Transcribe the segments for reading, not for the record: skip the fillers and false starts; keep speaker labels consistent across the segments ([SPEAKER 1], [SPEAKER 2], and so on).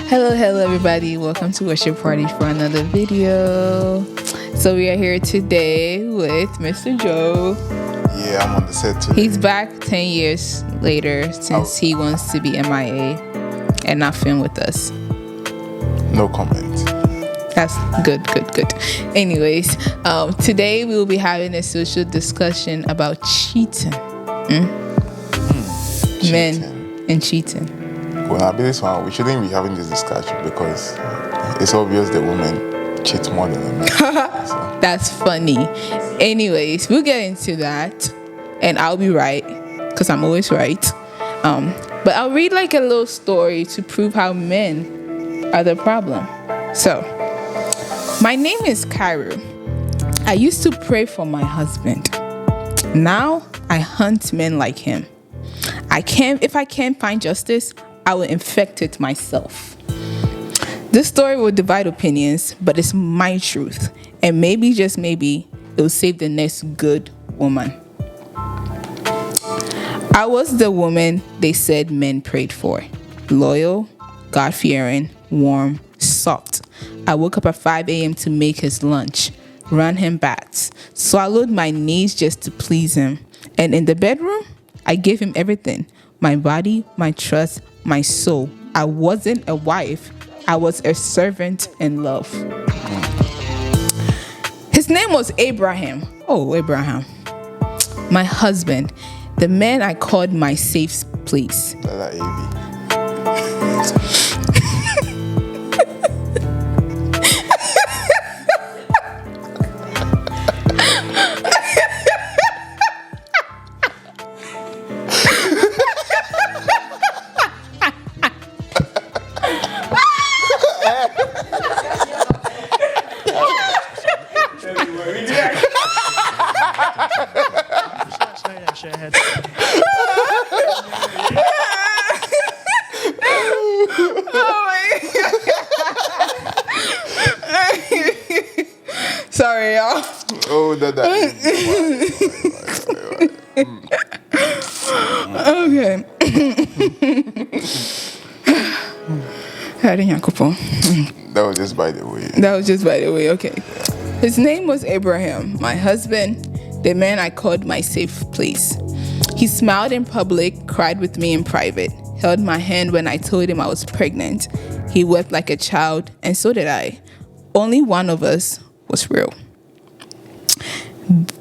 [SPEAKER 1] Hello everybody. Welcome to Worship Party for another video. So we are here today with Mr. Joe.
[SPEAKER 2] Yeah, I'm on the set today.
[SPEAKER 1] He's back 10 years later since he wants to be MIA and not film with us.
[SPEAKER 2] No comment.
[SPEAKER 1] That's good. Anyways, today we will be having a social discussion about cheating. Men and cheating.
[SPEAKER 2] Well, now this one, we shouldn't be having this discussion because it's obvious that women cheat more than men. So.
[SPEAKER 1] That's funny. Anyways, we'll get into that, and I'll be right because I'm always right. But I'll read like a little story to prove how men are the problem. So, my name is Cyro. I used to pray for my husband. Now I hunt men like him. If I can't find justice, I will infect it myself. This story will divide opinions, but it's my truth. And maybe, just maybe, it will save the next good woman. I was the woman they said men prayed for. Loyal, God-fearing, warm, soft. I woke up at 5 a.m. to make his lunch, run him baths, swallowed my knees just to please him. And in the bedroom, I gave him everything. My body, my trust, my soul. I wasn't a wife. I was a servant in love. His name was Abraham. Oh, Abraham. My husband. The man I called my safe place. Sorry, y'all.
[SPEAKER 2] Oh, that.
[SPEAKER 1] Okay.
[SPEAKER 2] That was just by the way.
[SPEAKER 1] Okay. His name was Abraham, my husband, the man I called my safe place. He smiled in public, cried with me in private, held my hand when I told him I was pregnant. He wept like a child, and so did I. Only one of us was real.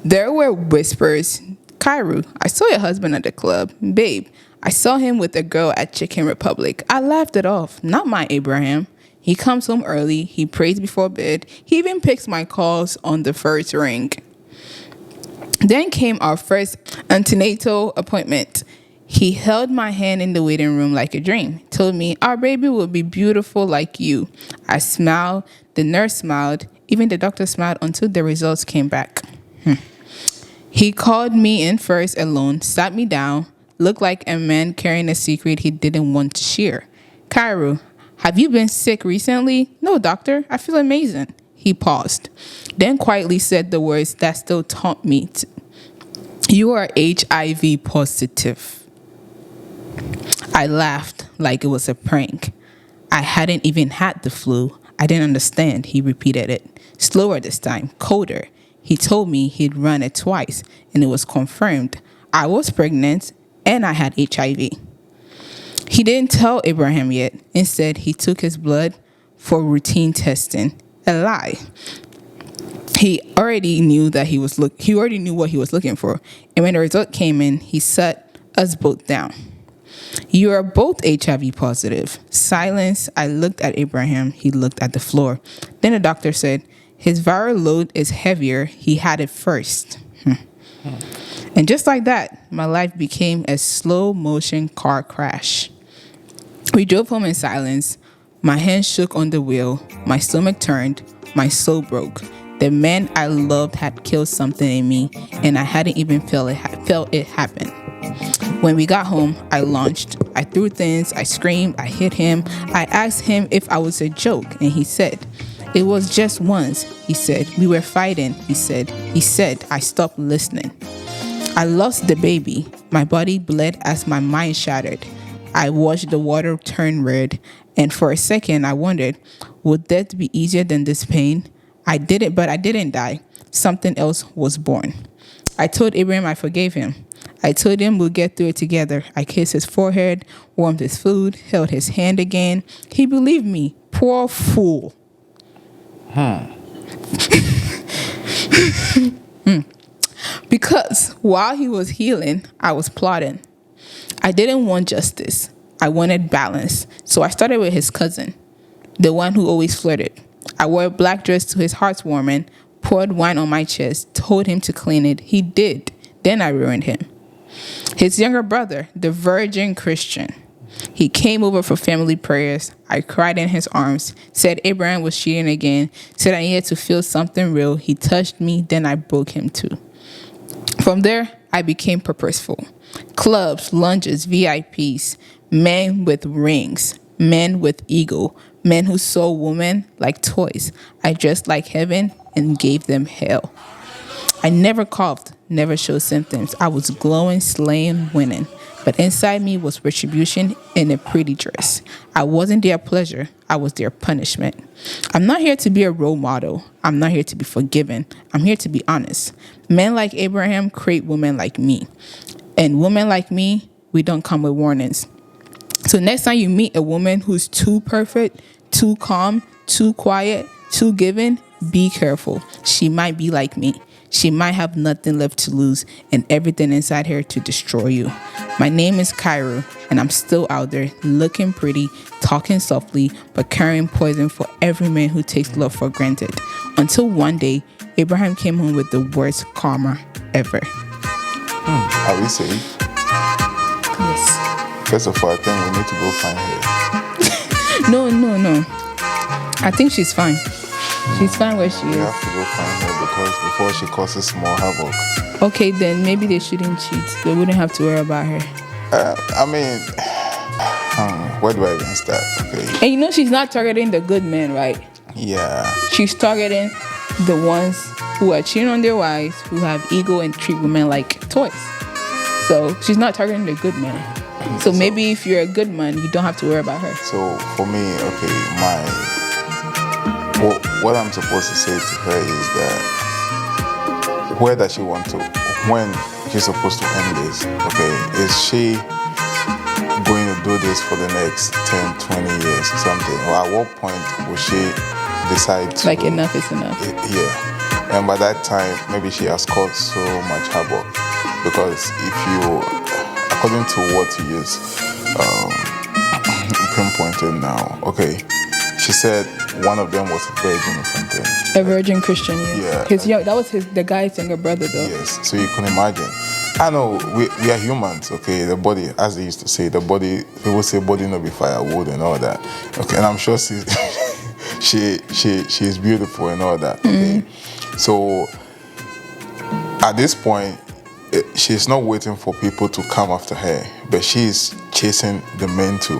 [SPEAKER 1] There were whispers. Cyro, I saw your husband at the club. Babe, I saw him with a girl at Chicken Republic. I laughed it off. Not my Abraham. He comes home early. He prays before bed. He even picks my calls on the first ring. Then came our first antenatal appointment. He held my hand in the waiting room like a dream. Told me, our baby will be beautiful like you. I smiled. The nurse smiled. Even the doctor smiled until the results came back. He called me in first alone, sat me down, looked like a man carrying a secret he didn't want to share. Cyro, have you been sick recently? No, doctor. I feel amazing. He paused, then quietly said the words that still taunt me. You are HIV positive. I laughed like it was a prank. I hadn't even had the flu. I didn't understand. He repeated it. Slower this time, colder. He told me he'd run it twice, and it was confirmed. I was pregnant, and I had HIV. He didn't tell Abraham yet. Instead, he took his blood for routine testing. A lie. He already knew that he already knew what he was looking for. And when the result came in, he sat us both down. You are both HIV positive. Silence. I looked at Abraham. He looked at the floor. Then the doctor said, his viral load is heavier. He had it first. And just like that, my life became a slow motion car crash. We drove home in silence. My hands shook on the wheel. My stomach turned. My soul broke. The man I loved had killed something in me, and I hadn't even felt it happen. When we got home, I launched. I threw things. I screamed. I hit him. I asked him if I was a joke, and he said, it was just once. He said, we were fighting. He said, I stopped listening. I lost the baby. My body bled as my mind shattered. I watched the water turn red, And for a second, I wondered, would death be easier than this pain? I didn't, but I didn't die. Something else was born. I told Abraham I forgave him. I told him we'll get through it together. I kissed his forehead, warmed his food, held his hand again. He believed me. Poor fool. Because while he was healing, I was plotting. I didn't want justice. I wanted balance. So I started with his cousin, the one who always flirted. I wore a black dress to his heart's warming, poured wine on my chest, told him to clean it. He did. Then I ruined him. His younger brother, the virgin Christian. He came over for family prayers. I cried in his arms, said Abraham was cheating again, said I needed to feel something real. He touched me, then I broke him too. From there, I became purposeful. Clubs, lunches, VIPs, men with rings, men with ego, men who saw women like toys. I dressed like heaven and gave them hell. I never coughed, never showed symptoms. I was glowing, slaying, winning. But inside me was retribution in a pretty dress. I wasn't their pleasure. I was their punishment. I'm not here to be a role model. I'm not here to be forgiven. I'm here to be honest. Men like Abraham create women like me. And women like me, we don't come with warnings. So next time you meet a woman who's too perfect, too calm, too quiet, too giving, be careful. She might be like me. She might have nothing left to lose and everything inside her to destroy you. My name is Cyro, and I'm still out there looking pretty, talking softly, but carrying poison for every man who takes love for granted. Until one day, Abraham came home with the worst karma ever.
[SPEAKER 2] Are we safe?
[SPEAKER 1] Yes.
[SPEAKER 2] First of all, I think we need to go find her.
[SPEAKER 1] No. I think she's fine. She's fine where she
[SPEAKER 2] We
[SPEAKER 1] is.
[SPEAKER 2] have to go find her because before she causes more havoc.
[SPEAKER 1] Okay, then maybe they shouldn't cheat. They wouldn't have to worry about her.
[SPEAKER 2] Where do I even start? Okay.
[SPEAKER 1] And you know she's not targeting the good men, right?
[SPEAKER 2] Yeah.
[SPEAKER 1] She's targeting the ones who are cheating on their wives, who have ego and treat women like toys. So she's not targeting the good men. So maybe if you're a good man, you don't have to worry about her.
[SPEAKER 2] So for me, okay, what I'm supposed to say to her is that where does she want to, when she's supposed to end this, okay? Is she going to do this for the next 10, 20 years or something? Or at what point will she decide to...
[SPEAKER 1] Like enough is enough.
[SPEAKER 2] Yeah. And by that time, maybe she has caused so much havoc. Because if you, according to what you just pinpointed now, okay, she said one of them was a virgin or something.
[SPEAKER 1] A virgin Christian, yes.
[SPEAKER 2] Yeah.
[SPEAKER 1] That was the guy's younger brother, though.
[SPEAKER 2] Yes, so you can imagine. I know we are humans, okay. The body, as they used to say, the body. People say body no be firewood and all that. Okay, and I'm sure she's beautiful and all that. Okay, so at this point, she's not waiting for people to come after her, but she's chasing the men too.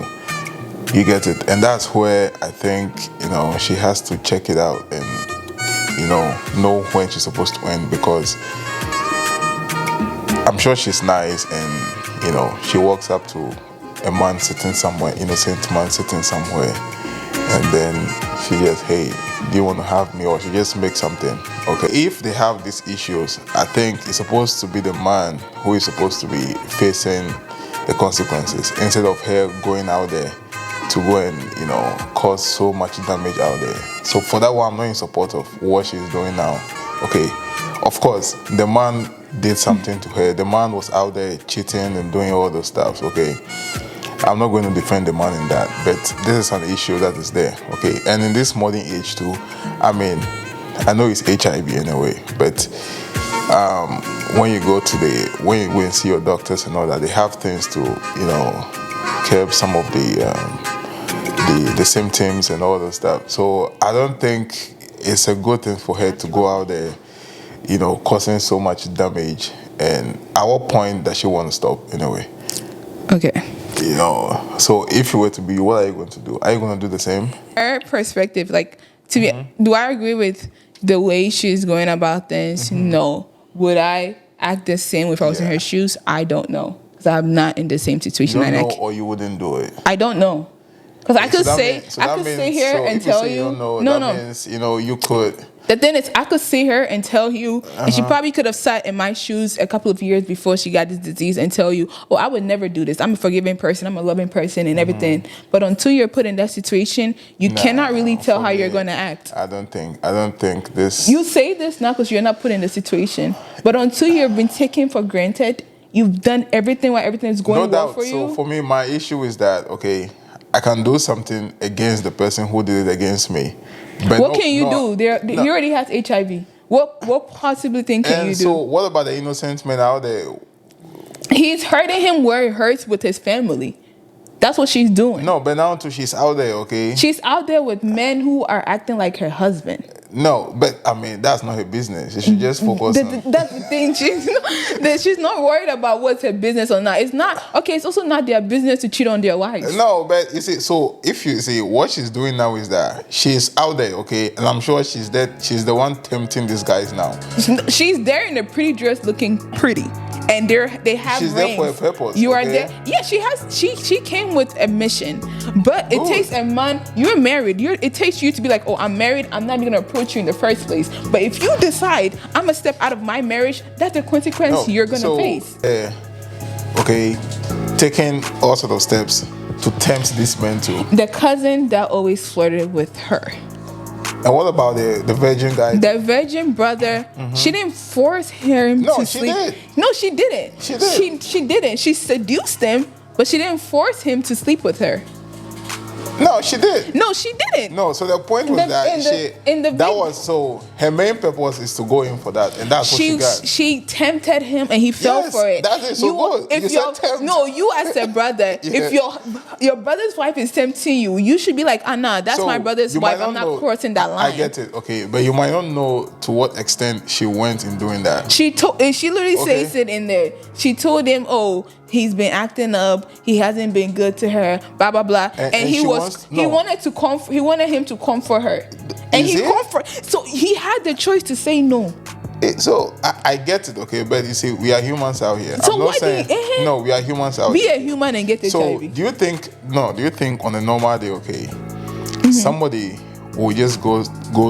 [SPEAKER 2] You get it? And that's where I think, she has to check it out and, know when she's supposed to end, because I'm sure she's nice and, she walks up to a man sitting somewhere, innocent man sitting somewhere, and then she just, hey, do you want to have me? Or she just makes something. Okay, if they have these issues, I think it's supposed to be the man who is supposed to be facing the consequences instead of her going out there to go and, cause so much damage out there. So for that one, I'm not in support of what she's doing now. Okay, of course, the man did something to her. The man was out there cheating and doing all those stuff, okay? I'm not going to defend the man in that, but this is an issue that is there, okay? And in this modern age too, I know it's HIV anyway, but when you go when you go and see your doctors and all that, they have things to, curb some of the symptoms and all that stuff. So I don't think it's a good thing for her to go out there, causing so much damage. And at what point does she want to stop anyway?
[SPEAKER 1] Okay.
[SPEAKER 2] So if you were to be, what are you going to do? Are you going to do the same?
[SPEAKER 1] Her perspective, do I agree with the way she's going about things? No. Would I act the same if I was in her shoes? I don't know. Because I'm not in the same situation.
[SPEAKER 2] You don't know, or you wouldn't do it?
[SPEAKER 1] I don't know. Because I could
[SPEAKER 2] So that
[SPEAKER 1] say,
[SPEAKER 2] mean- so
[SPEAKER 1] I
[SPEAKER 2] that
[SPEAKER 1] could
[SPEAKER 2] means-
[SPEAKER 1] sit here
[SPEAKER 2] so
[SPEAKER 1] and
[SPEAKER 2] if you
[SPEAKER 1] tell
[SPEAKER 2] say
[SPEAKER 1] you,
[SPEAKER 2] don't know,
[SPEAKER 1] no,
[SPEAKER 2] that
[SPEAKER 1] no.
[SPEAKER 2] means, you could.
[SPEAKER 1] The thing is, I could sit here and tell you, and she probably could have sat in my shoes a couple of years before she got this disease and tell you, oh, I would never do this. I'm a forgiving person. I'm a loving person and everything. But until you're put in that situation, you cannot really tell
[SPEAKER 2] for
[SPEAKER 1] how
[SPEAKER 2] me,
[SPEAKER 1] you're going to act.
[SPEAKER 2] I don't think this.
[SPEAKER 1] You say this now because you're not put in the situation. But until you've been taken for granted, you've done everything while everything is going
[SPEAKER 2] No
[SPEAKER 1] well
[SPEAKER 2] doubt.
[SPEAKER 1] for you.
[SPEAKER 2] So for me, my issue is that, okay, I can do something against the person who did it against me. But
[SPEAKER 1] What can you do? He already has HIV. What possibly thing can
[SPEAKER 2] And
[SPEAKER 1] you do?
[SPEAKER 2] so what about the innocent men out there?
[SPEAKER 1] He's hurting him where it hurts with his family. That's what she's doing.
[SPEAKER 2] No, but now too, she's out there, okay?
[SPEAKER 1] She's out there with men who are acting like her husband.
[SPEAKER 2] No, but I mean, that's not her business. She should just focus on...
[SPEAKER 1] That's the thing. She's not worried about what's her business or not. It's not, okay, it's also not their business to cheat on their wives.
[SPEAKER 2] No, but you see, so if you see what she's doing now is that she's out there, okay? And I'm sure she's the one tempting these guys now.
[SPEAKER 1] She's there in a pretty dress looking pretty. And they have
[SPEAKER 2] She's
[SPEAKER 1] rings.
[SPEAKER 2] there for a purpose.
[SPEAKER 1] You
[SPEAKER 2] okay?
[SPEAKER 1] are there. Yeah, she came with a mission. But it
[SPEAKER 2] Good.
[SPEAKER 1] takes a man, you're married. It takes you to be like, oh, I'm married. I'm not even gonna approach you in the first place. But if you decide I'm gonna step out of my marriage, that's the consequence you're gonna face.
[SPEAKER 2] Okay, taking all sort of steps to tempt this man to.
[SPEAKER 1] The cousin that always flirted with her.
[SPEAKER 2] And what about the virgin guy?
[SPEAKER 1] The virgin brother, she didn't force him
[SPEAKER 2] No,
[SPEAKER 1] to
[SPEAKER 2] she
[SPEAKER 1] sleep.
[SPEAKER 2] did.
[SPEAKER 1] No, she didn't.
[SPEAKER 2] She did.
[SPEAKER 1] She didn't. She seduced him, but she didn't force him to sleep with her.
[SPEAKER 2] No, she did.
[SPEAKER 1] No, she didn't.
[SPEAKER 2] No, so the point was her main purpose is to go in for that, and that's what she got.
[SPEAKER 1] She tempted him, and he fell
[SPEAKER 2] Yes,
[SPEAKER 1] for it.
[SPEAKER 2] that is so good.
[SPEAKER 1] If
[SPEAKER 2] You said tempt.
[SPEAKER 1] no, you as a brother,
[SPEAKER 2] Yeah.
[SPEAKER 1] if your brother's wife is tempting you, you should be like, nah, that's
[SPEAKER 2] So
[SPEAKER 1] my brother's
[SPEAKER 2] you
[SPEAKER 1] wife.
[SPEAKER 2] might
[SPEAKER 1] I'm not
[SPEAKER 2] know-
[SPEAKER 1] crossing that line.
[SPEAKER 2] I get it, okay, but you might not know to what extent she went in doing that.
[SPEAKER 1] She literally
[SPEAKER 2] Okay.
[SPEAKER 1] says it in there. She told him, oh, he's been acting up. He hasn't been good to her. Blah blah blah. And he wanted him to comfort her, and
[SPEAKER 2] Is
[SPEAKER 1] he
[SPEAKER 2] it?
[SPEAKER 1] comfort. So he had the choice to say no.
[SPEAKER 2] So I get it, okay, but you see, we are humans out here.
[SPEAKER 1] So
[SPEAKER 2] I'm not
[SPEAKER 1] why do
[SPEAKER 2] saying
[SPEAKER 1] you-
[SPEAKER 2] no, we are humans out
[SPEAKER 1] Be
[SPEAKER 2] here.
[SPEAKER 1] a human and get
[SPEAKER 2] So
[SPEAKER 1] HIV.
[SPEAKER 2] do you think on a normal day, okay, somebody will just go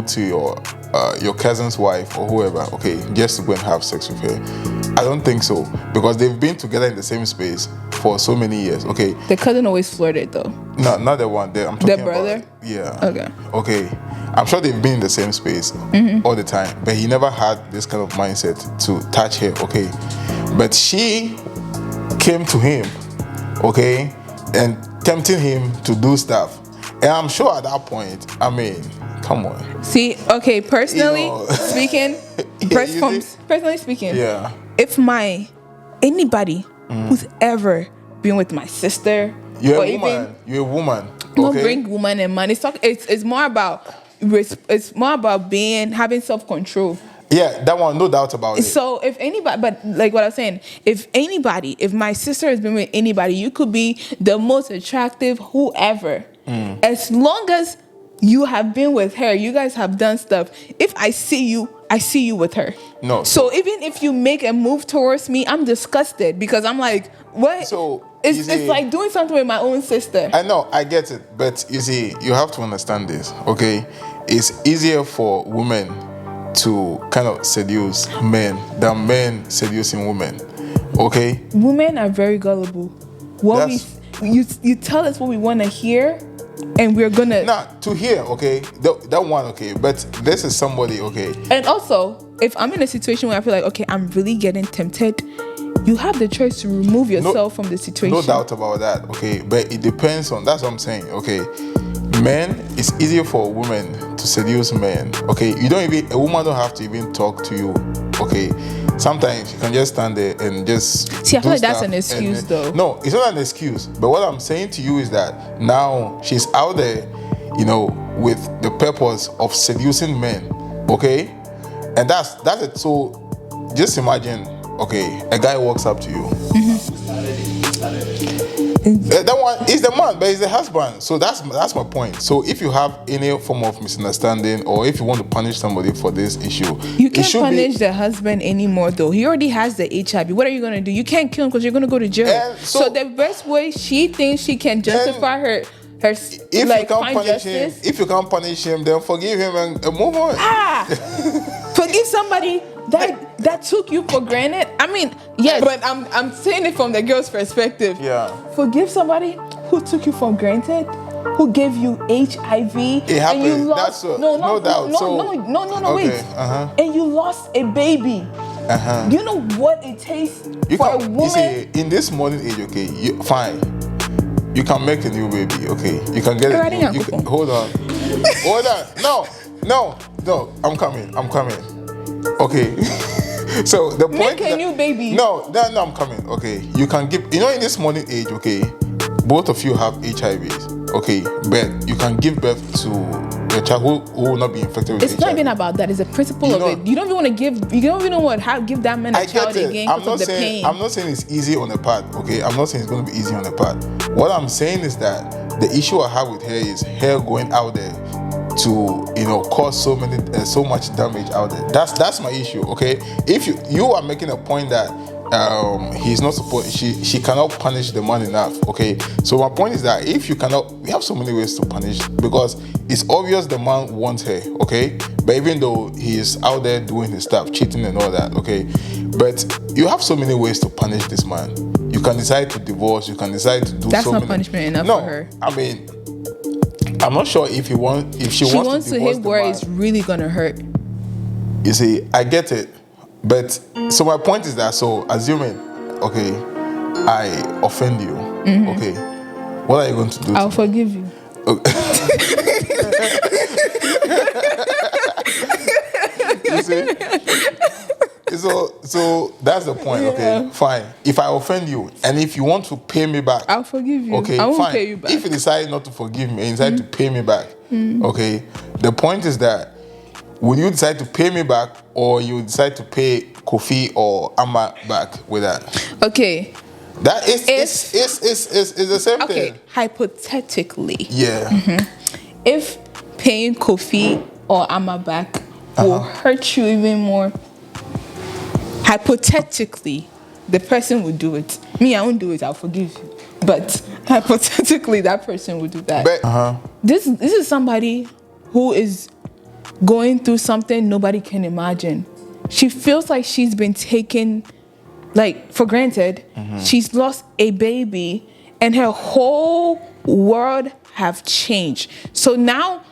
[SPEAKER 2] to your cousin's wife or whoever, okay, just to go and have sex with her? I don't think so, because they've been together in the same space for so many years, okay.
[SPEAKER 1] The cousin always flirted though.
[SPEAKER 2] No, not the one there. I'm talking
[SPEAKER 1] brother?
[SPEAKER 2] about. Yeah.
[SPEAKER 1] Okay.
[SPEAKER 2] Okay. I'm sure they've been in the same space all the time, but he never had this kind of mindset to touch her, okay. But she came to him, okay, and tempting him to do stuff. And I'm sure at that point, I mean, come on.
[SPEAKER 1] See, okay, personally
[SPEAKER 2] You know.
[SPEAKER 1] speaking,
[SPEAKER 2] Yeah, you see?
[SPEAKER 1] personally speaking,
[SPEAKER 2] Yeah.
[SPEAKER 1] if anybody who's ever been with my sister,
[SPEAKER 2] You're
[SPEAKER 1] or
[SPEAKER 2] a woman.
[SPEAKER 1] even
[SPEAKER 2] You're a woman.
[SPEAKER 1] don't
[SPEAKER 2] Okay?
[SPEAKER 1] bring woman and man. It's more about having self-control.
[SPEAKER 2] Yeah, that one, no doubt about it.
[SPEAKER 1] So if anybody, but like what I was saying, if my sister has been with anybody, you could be the most attractive, whoever. As long as you have been with her, you guys have done stuff. If I see you with her.
[SPEAKER 2] No.
[SPEAKER 1] So even if you make a move towards me, I'm disgusted because I'm like, what?
[SPEAKER 2] So,
[SPEAKER 1] it's
[SPEAKER 2] you see-
[SPEAKER 1] like doing something with my own sister.
[SPEAKER 2] I know, I get it, but you see, you have to understand this, okay? It's easier for women to kind of seduce men than men seducing women, okay?
[SPEAKER 1] Women are very gullible. You tell us what we want to hear, and we're gonna.
[SPEAKER 2] Now, to hear, okay, that one, okay, but this is somebody, okay.
[SPEAKER 1] And also, if I'm in a situation where I feel like, okay, I'm really getting tempted, you have the choice to remove yourself from the situation.
[SPEAKER 2] No doubt about that, okay, but it depends on, that's what I'm saying, okay. Men, it's easier for women to seduce men, okay. A woman don't have to even talk to you, okay. Sometimes you can just stand there and just
[SPEAKER 1] See, I feel
[SPEAKER 2] do
[SPEAKER 1] like that's
[SPEAKER 2] stuff
[SPEAKER 1] an excuse, though.
[SPEAKER 2] No, it's not an excuse. But what I'm saying to you is that now she's out there, with the purpose of seducing men, okay? And that's it. So just imagine, okay, a guy walks up to you. That one is the man, but he's the husband. So that's my point. So if you have any form of misunderstanding, or if you want to punish somebody for this issue,
[SPEAKER 1] you can't punish the husband anymore, though. He already has the HIV. What are you gonna do? You can't kill him because you're gonna go to jail.
[SPEAKER 2] And
[SPEAKER 1] so the best way she thinks she can justify her
[SPEAKER 2] If you
[SPEAKER 1] like
[SPEAKER 2] can't
[SPEAKER 1] find
[SPEAKER 2] punish him,
[SPEAKER 1] justice.
[SPEAKER 2] if you can't punish him, then forgive him and move on.
[SPEAKER 1] Forgive somebody that took you for granted. I mean, yes, but I'm saying it from the girl's perspective.
[SPEAKER 2] Yeah.
[SPEAKER 1] Forgive somebody who took you for granted, who gave you HIV,
[SPEAKER 2] It happened.
[SPEAKER 1] and you lost.
[SPEAKER 2] That's no doubt.
[SPEAKER 1] No,
[SPEAKER 2] okay,
[SPEAKER 1] wait. And you lost a baby. Do you know what it takes for a woman?
[SPEAKER 2] You see, in this modern age, okay, fine. You can make a new baby, okay. You can get a new. Hold on. No. I'm coming. Okay. So the point.
[SPEAKER 1] Make a new baby.
[SPEAKER 2] No, I'm coming. Okay. You can give. You know, in this modern age, okay, both of you have HIVs, okay, but you can give birth to your child who will not be infected with HIV.
[SPEAKER 1] It's not even about that. It's a principle of it. You don't even want to give. You don't even want to give that man a child again because of the pain.
[SPEAKER 2] I'm not saying it's easy on the part. Okay, I'm not saying it's going to be easy on the part. What I'm saying is that the issue I have with her is her going out there to cause so much damage out there. That's my issue. Okay, if you are making a point that he's not supposed, she cannot punish the man enough. Okay, so my point is that if you cannot, we have so many ways to punish, because it's obvious the man wants her. Okay, but even though he is out there doing his stuff, cheating and all that. Okay, but you have so many ways to punish this man. You can decide to divorce. You can decide to do.
[SPEAKER 1] That's not punishment enough for her.
[SPEAKER 2] I mean, I'm not sure if she wants
[SPEAKER 1] to hit where it's really gonna hurt.
[SPEAKER 2] You see, I get it, but so my point is that, so assuming, okay, I offend you, okay, what are you going to do?
[SPEAKER 1] I'll forgive you.
[SPEAKER 2] Okay. You see? So that's the point. Okay, fine. If I offend you, and if you want to pay me back,
[SPEAKER 1] I'll forgive you.
[SPEAKER 2] Okay,
[SPEAKER 1] I won't
[SPEAKER 2] fine.
[SPEAKER 1] pay you back.
[SPEAKER 2] If you decide not to forgive me and decide to pay me back, okay, the point is that, will you decide to pay me back, or you decide to pay Kofi or Amma back with that?
[SPEAKER 1] Okay.
[SPEAKER 2] That is the same thing.
[SPEAKER 1] Okay, hypothetically.
[SPEAKER 2] Yeah.
[SPEAKER 1] If paying Kofi or Amma back will hurt you even more, hypothetically, the person would do it. Me, I won't do it. I'll forgive you. But hypothetically, that person would do that.
[SPEAKER 2] But,
[SPEAKER 1] This is somebody who is going through something nobody can imagine. She feels like she's been taken for granted. She's lost a baby, and her whole world have changed. So now,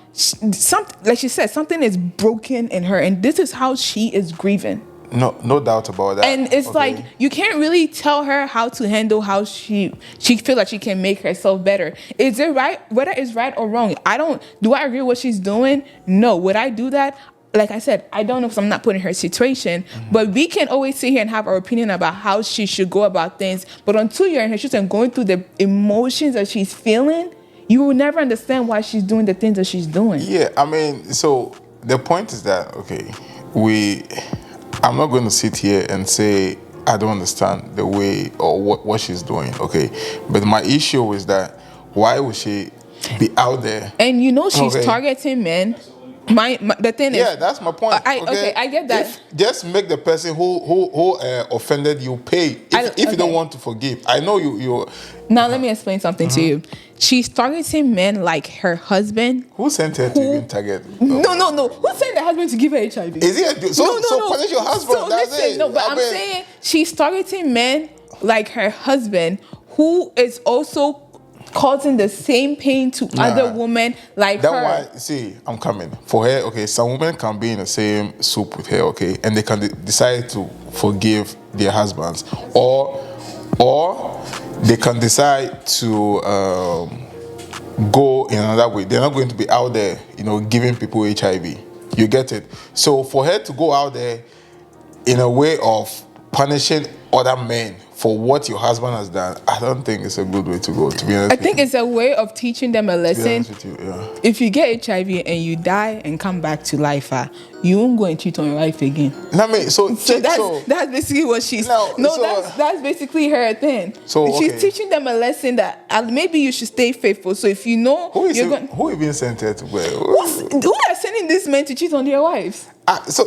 [SPEAKER 1] like she said, something is broken in her, and this is how she is grieving.
[SPEAKER 2] No doubt about that.
[SPEAKER 1] And it's like, you can't really tell her how to handle how she feels like she can make herself better. Is it right? Whether it's right or wrong, do I agree with what she's doing? No. Would I do that? Like I said, I don't know, because I'm not putting her situation, but we can always sit here and have our opinion about how she should go about things. But until you're in her shoes and going through the emotions that she's feeling, you will never understand why she's doing the things that she's doing.
[SPEAKER 2] Yeah, I mean, so the point is that, okay, I'm not going to sit here and say I don't understand the way or what she's doing, okay? But my issue is that, why would she be out there?
[SPEAKER 1] And she's targeting men. The thing is,
[SPEAKER 2] yeah, that's my point.
[SPEAKER 1] I get that.
[SPEAKER 2] Just make the person who offended you pay. If you don't want to forgive, I know you.
[SPEAKER 1] Now let me explain something to you. She's targeting men like her husband.
[SPEAKER 2] Who sent her to even target?
[SPEAKER 1] No. Who sent the husband to give her HIV?
[SPEAKER 2] Is it so punish your husband?
[SPEAKER 1] So listen, no, but I'm saying she's targeting men like her husband, who is also causing the same pain to other women like her.
[SPEAKER 2] That why, see, I'm coming. For her, okay, some women can be in the same soup with her, okay, and they can decide to forgive their husbands, or they can decide to go in another way. They're not going to be out there, giving people HIV. You get it? So for her to go out there in a way of punishing other men for what your husband has done, I don't think it's a good way to go, to be honest.
[SPEAKER 1] I think it's a way of teaching them a lesson.
[SPEAKER 2] To be honest with you, yeah.
[SPEAKER 1] If you get HIV and you die and come back to life, you won't go and cheat on your wife again.
[SPEAKER 2] I mean,
[SPEAKER 1] that's basically what she's... That's basically her thing.
[SPEAKER 2] So,
[SPEAKER 1] she's teaching them a lesson that maybe you should stay faithful. So if you know...
[SPEAKER 2] Who even sent her to where?
[SPEAKER 1] Who are sending these men to cheat on their wives?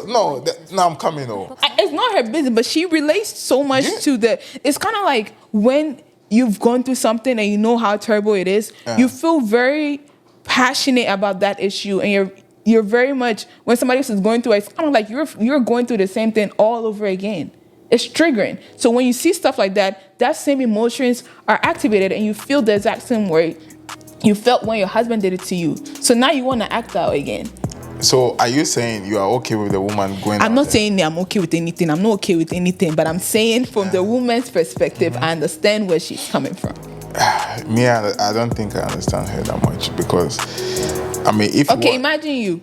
[SPEAKER 2] Now I'm coming over.
[SPEAKER 1] It's not her business, but she relates so much to the... It's kind of like when you've gone through something and you know how terrible it is, you feel very passionate about that issue, and you're very much, when somebody else is going through it, it's kind of like you're going through the same thing all over again. It's triggering. So when you see stuff like that, that same emotions are activated, and you feel the exact same way you felt when your husband did it to you. So now you want to act out again.
[SPEAKER 2] So are you saying you are okay with the woman going?
[SPEAKER 1] I'm not saying I'm okay with anything. I'm not okay with anything, but I'm saying from the woman's perspective, I understand where she's coming from.
[SPEAKER 2] Me, I don't think I understand her that much, because I mean, if
[SPEAKER 1] imagine you,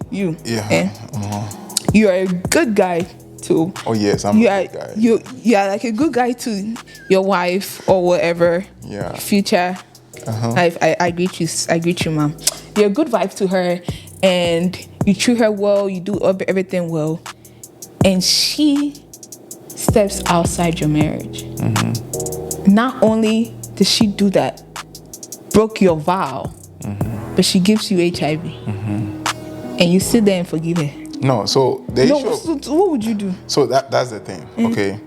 [SPEAKER 1] you are a good guy to.
[SPEAKER 2] Oh yes, I'm a good guy.
[SPEAKER 1] You are like a good guy to your wife or whatever.
[SPEAKER 2] Yeah.
[SPEAKER 1] Future. I greet you. I greet you, ma'am. You're a good wife to her, and you treat her well. You do everything well, and she steps outside your marriage. Not only did she do that, broke your vow, but she gives you HIV, and you sit there and forgive her.
[SPEAKER 2] No, so the issue.
[SPEAKER 1] So what would you do?
[SPEAKER 2] So that's the thing. Okay,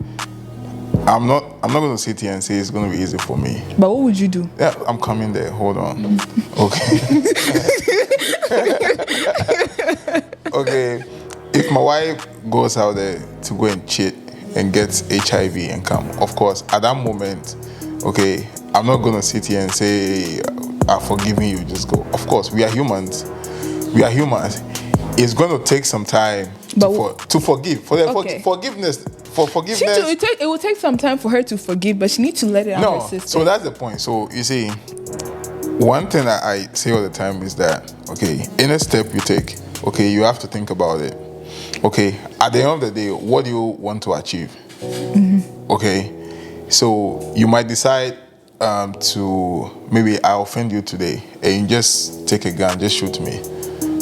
[SPEAKER 2] I'm not going to sit here and say it's going to be easy for me.
[SPEAKER 1] But what would you do?
[SPEAKER 2] Yeah, I'm coming there. Hold on. Okay. Okay. If my wife goes out there to go and cheat and gets HIV and come, of course, at that moment, okay, I'm not going to sit here and say, I've forgiven you, just go. Of course, we are humans. It's going to take some time to forgive. Forgiveness.
[SPEAKER 1] It will take some time for her to forgive, but she needs to let it out of her system.
[SPEAKER 2] So that's the point. So you see, one thing that I say all the time is that, okay, any step you take, okay, you have to think about it. Okay, at the end of the day, what do you want to achieve? Okay, so you might decide to, maybe I offend you today, and you just take a gun, just shoot me.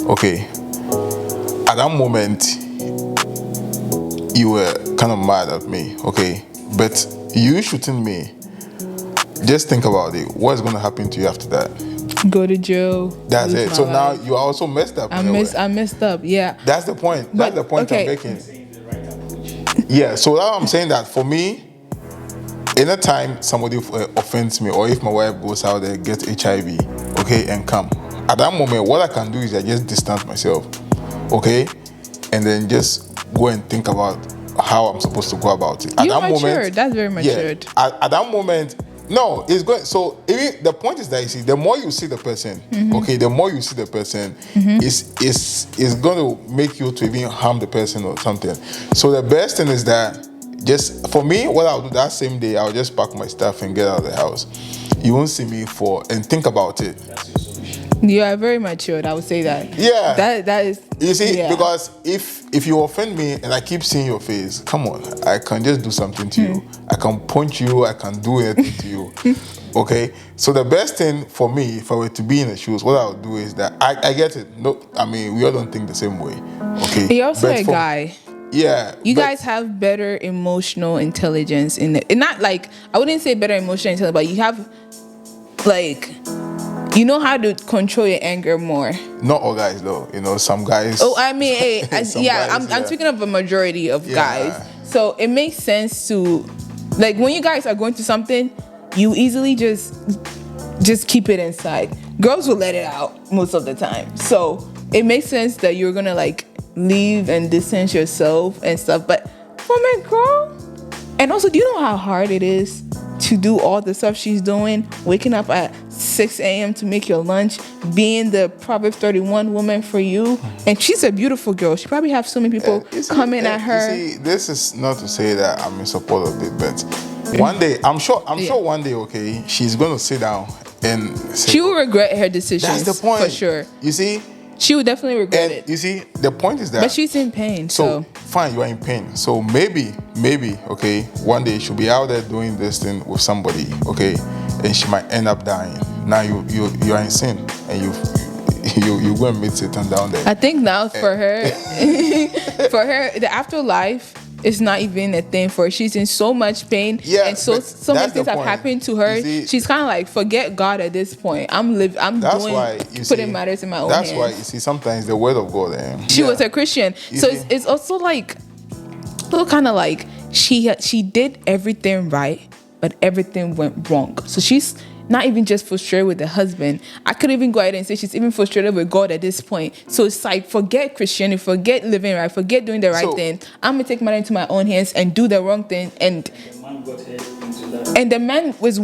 [SPEAKER 2] Okay, at that moment, you were kind of mad at me, okay? But you shooting me, just think about it. What's going to happen to you after that?
[SPEAKER 1] Go to jail.
[SPEAKER 2] That's it. So now you are also messed up.
[SPEAKER 1] I messed up, yeah.
[SPEAKER 2] That's the point. That's the point I'm making. Yeah, so now I'm saying that for me, anytime somebody offends me, or if my wife goes out there, gets HIV, okay, and come, at that moment, what I can do is I just distance myself, okay? And then just go and think about how I'm supposed to go about it.
[SPEAKER 1] You're matured. That's very matured.
[SPEAKER 2] Yeah, at that moment, no, it's going. So even the point is that, you see, the more you see the person, okay, the more you see the person, is going to make you to even harm the person or something. So the best thing is that, just for me, what I'll do that same day, I'll just pack my stuff and get out of the house. You won't see me and think about it.
[SPEAKER 1] You are very matured, I would say that.
[SPEAKER 2] Yeah.
[SPEAKER 1] That is.
[SPEAKER 2] You see, because if you offend me and I keep seeing your face, come on, I can just do something to you. I can punch you, I can do anything to you. Okay? So the best thing for me, if I were to be in the shoes, what I would do is that, I get it. No, I mean, we all don't think the same way. Okay?
[SPEAKER 1] You're also a guy.
[SPEAKER 2] Yeah.
[SPEAKER 1] You guys have better emotional intelligence in it. And not like, I wouldn't say better emotional intelligence, but you have, like, you know how to control your anger more.
[SPEAKER 2] Not all guys, though. You know, some guys.
[SPEAKER 1] Oh, I mean, I'm speaking of a majority of guys. So it makes sense to, like, when you guys are going through something, you easily just keep it inside. Girls will let it out most of the time. So it makes sense that you're gonna, like, leave and distance yourself and stuff. But from a girl, and also, do you know how hard it is to do all the stuff she's doing, waking up at 6 a.m. to make your lunch, being the Proverbs 31 woman for you? And she's a beautiful girl. She probably have so many people coming at her.
[SPEAKER 2] You see, this is not to say that I'm in support of it, but one day, I'm sure one day, okay, she's going to sit down and say,
[SPEAKER 1] she will regret her decision.
[SPEAKER 2] That's the point.
[SPEAKER 1] For sure.
[SPEAKER 2] You see?
[SPEAKER 1] She would definitely regret it.
[SPEAKER 2] You see, the point is that...
[SPEAKER 1] But she's in pain, so...
[SPEAKER 2] Fine, you are in pain. So maybe, okay, one day she'll be out there doing this thing with somebody, okay, and she might end up dying. Now you are in sin, and you go and meet Satan down there.
[SPEAKER 1] I think now for her, the afterlife is not even a thing for her. She's in so much pain, and so many things have happened to her. She's kind of like, forget God at this point. I'm putting matters in my own hands.
[SPEAKER 2] That's why, you see, sometimes the word of God.
[SPEAKER 1] She was a Christian, so it's also like, a little kind of like she did everything right, but everything went wrong. So she's not even just frustrated with the husband. I could even go ahead and say she's even frustrated with God at this point. So it's like, forget Christianity, forget living right, forget doing the right thing. I'm going to take matter into my own hands and do the wrong thing. And
[SPEAKER 3] The man got her into that.
[SPEAKER 1] and the man was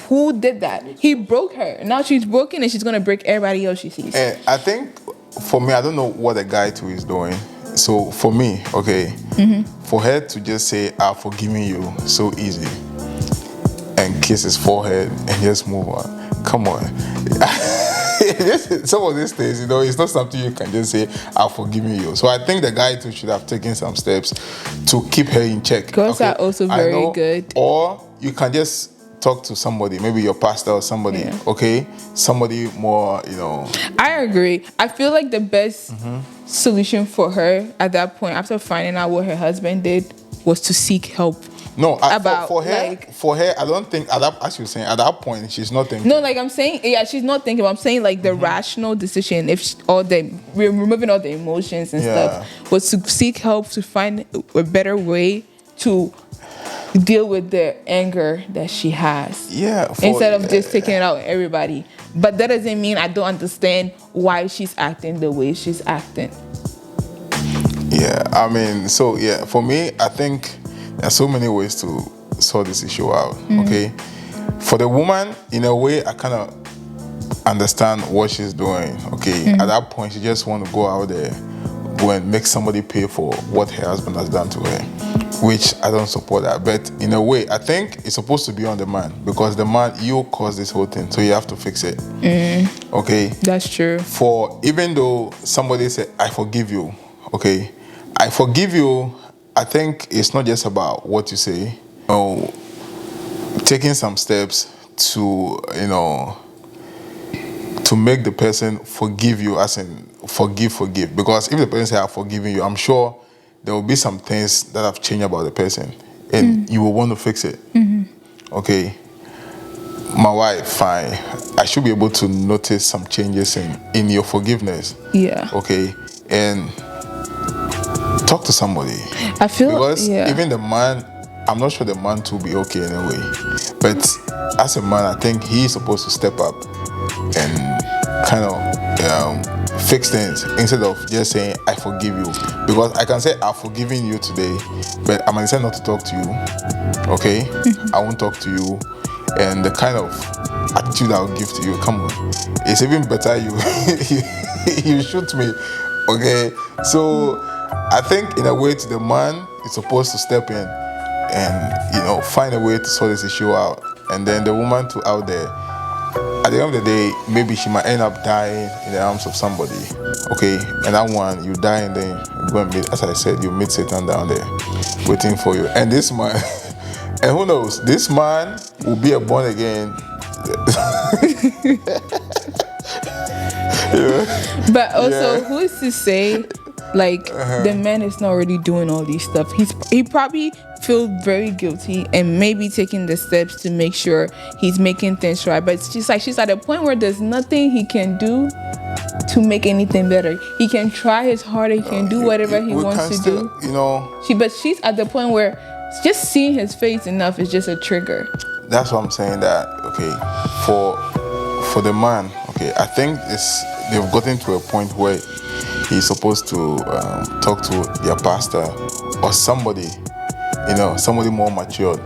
[SPEAKER 1] who did that. He broke her. Now she's broken and she's going to break everybody else she sees.
[SPEAKER 2] And I think for me, I don't know what the guy too is doing. So for me, okay, for her to just say, I've forgiven you so easy and kiss his forehead and just move on. Come on. Some of these things, it's not something you can just say, I've forgiven you. So I think the guy too should have taken some steps to keep her in check.
[SPEAKER 1] Girls are also very good.
[SPEAKER 2] Or you can just talk to somebody, maybe your pastor or somebody, okay? Somebody more,
[SPEAKER 1] I agree. I feel like the best solution for her at that point, after finding out what her husband did, was to seek help.
[SPEAKER 2] No,
[SPEAKER 1] About,
[SPEAKER 2] for her,
[SPEAKER 1] like-
[SPEAKER 2] I don't think at that, as you were saying, at that point she's not thinking.
[SPEAKER 1] No, like I'm saying, she's not thinking. But I'm saying like the rational decision, if we're removing all the emotions and stuff, was to seek help to find a better way to deal with the anger that she has.
[SPEAKER 2] Yeah.
[SPEAKER 1] Instead of just taking it out on everybody. But that doesn't mean I don't understand why she's acting the way she's acting.
[SPEAKER 2] Yeah, I mean, for me, I think there's so many ways to sort this issue out, okay? For the woman, in a way, I kind of understand what she's doing, okay? At that point, she just want to go out there, go and make somebody pay for what her husband has done to her, which I don't support that. But in a way, I think it's supposed to be on the man, because the man, you caused this whole thing, so you have to fix it, okay?
[SPEAKER 1] That's true.
[SPEAKER 2] For even though somebody said, I forgive you, okay? I forgive you, I think it's not just about what you say, taking some steps to, to make the person forgive you, as in forgive. Because if the person says, I've forgiven you, I'm sure there will be some things that have changed about the person, and you will want to fix it. Okay? My wife, fine. I should be able to notice some changes in your forgiveness.
[SPEAKER 1] Yeah.
[SPEAKER 2] Okay? And talk to somebody.
[SPEAKER 1] I feel
[SPEAKER 2] because even the man, I'm not sure the man to be okay in a way. But as a man, I think he's supposed to step up and kind of fix things instead of just saying, I forgive you. Because I can say, I've forgiven you today, but I might decide not to talk to you. Okay? I won't talk to you. And the kind of attitude I'll give to you, come on. It's even better you shoot me. Okay? So I think in a way to the man, it's supposed to step in and, find a way to sort this issue out. And then the woman to out there, at the end of the day, maybe she might end up dying in the arms of somebody. Okay? And that one, you die and then you go and meet, as I said, you meet Satan down there waiting for you. And this man, and who knows, this man will be a born again.
[SPEAKER 1] But also, who is to say, like, the man is not already doing all these stuff? He probably feels very guilty and maybe taking the steps to make sure he's making things right. But she's at a point where there's nothing he can do to make anything better. He can try his hardest, he can do whatever he wants to do. But she's at the point where just seeing his face enough is just a trigger.
[SPEAKER 2] That's what I'm saying, that, okay, for the man, okay, I think they've gotten to a point where he's supposed to talk to their pastor or somebody, somebody more matured.